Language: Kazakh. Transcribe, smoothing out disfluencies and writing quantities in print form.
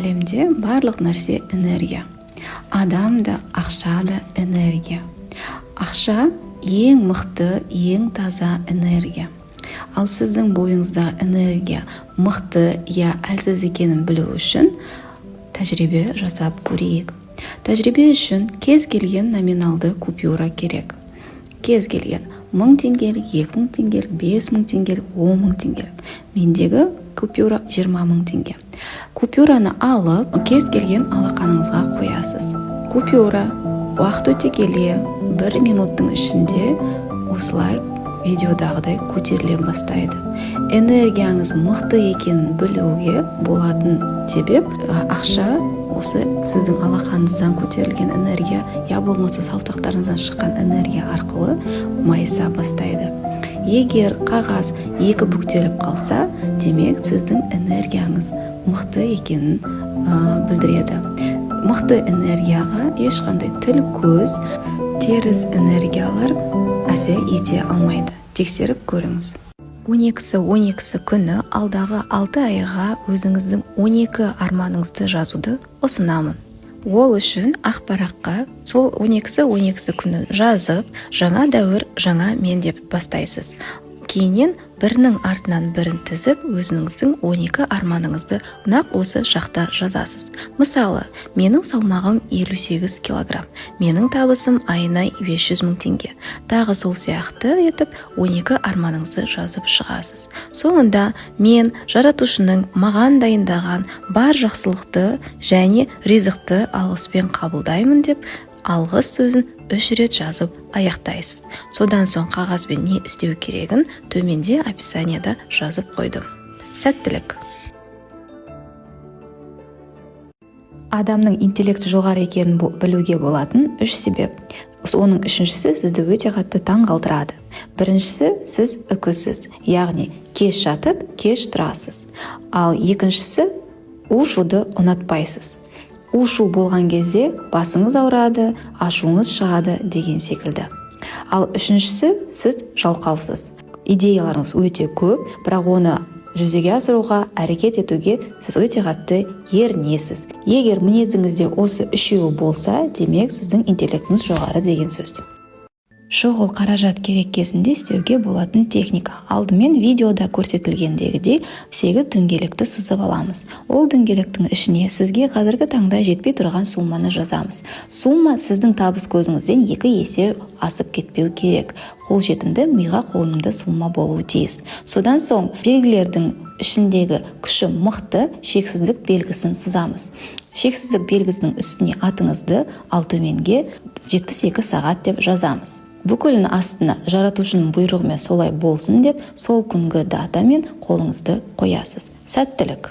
әлемде барлық нәрсе энергия. Адам да, ақша да энергия. Ақша ең мықты, ең таза энергия. Ал сіздің бойыңыздағы энергия мықты я әлсіз екенін білу үшін тәжірибе жасап көрейік. Тәжірибе үшін кез келген номиналды купюра керек. Кез келген 1000 теңгелік, 2000 теңгелік, 5000 теңгелік, 10.000 теңгелік. Мендегі купюра 20.000 теңге. Купюраны алып, кез келген алақаныңызға қоясыз. Купюра уақыт өте келе 1 минуттың ішінде осылай видеодағыдай көтеріле бастайды. Энергияңыз мықты екенін білуге болатын себеп ақша осы сіздің алақаныңыздан көтерілген энергия, я болмаса саусақтарыңыздан шыққан энергия арқылы майыса бастайды. Егер қағаз екі бүктеліп қалса, демек сіздің энергияңыз мықты екенін білдіреді. Мықты энергияға ешқандай тіл, көз, теріс энергиялар әсер ете алмайды. Тексеріп көріңіз. 12 күні алдағы 6 айға өзіңіздің 12 арманыңызды жазуды ұсынамын. Ол үшін ақпаратқа сол 12 күнін жазып, жаңа дәуір, жаңа мен деп бастайсыз. Кейіннен бірінің артынан бірін тізіп, өзіңіздің 12 арманыңызды нақ осы шақта жазасыз. Мысалы, менің салмағым 58 килограмм, менің табысым айына 500 мың теңге. Тағы сол сияқты етіп 12 арманыңызды жазып шығасыз. Соңында мен жаратушының маған дайындаған бар жақсылықты және ризықты алғыспен қабылдаймын деп алғыс сөзін 3 рет жазып аяқтайсыз. Содан соң қағазбен не істеу керегін төменде описанияда жазып қойдым. Сәттілік. Адамның интеллекті жоғары екенін білуге болатын 3 себеп. Оның үшіншісі сізді өте қатты таң қалдырады. Біріншісі, сіз үкісіз, яғни кеш жатып, кеш тұрасыз. Ал екіншісі, у-шуды ұнатпайсыз. У-шу болған кезде басыңыз ауырады, ашуыңыз шығады деген секілді. Ал үшіншісі, сіз жалқаусыз. Идеяларыңыз өте көп, бірақ оны жүзеге асыруға, әрекет етуге сіз өте қатты ерінесіз. Егер мінезіңізде осы үшеуі болса, демек сіздің интеллектіңіз жоғары деген сөз. Шұғыл қаражат керек кезінде істеуге болатын техника. Алдымен видеода көрсетілгендегідей 8 дөңгелекті сызып аламыз. Ол дөңгелектің ішіне сізге қазіргі таңда жетпей тұрған сумманы жазамыз. Сумма сіздің табыс көзіңізден 2 есе асып кетпеу керек. Қолжетімді, миға қонымды сумма болуы тиіс. Содан соң белгілердің ішіндегі күші мықты шексіздік белгісін сызамыз. Шексіздік белгісінің үстіне атыңызды, ал төменге 72 сағат деп жазамыз. Бүкілін астына жаратушының бұйрығымен солай болсын деп сол күнгі дата мен қолыңызды қоясыз. Сәттілік.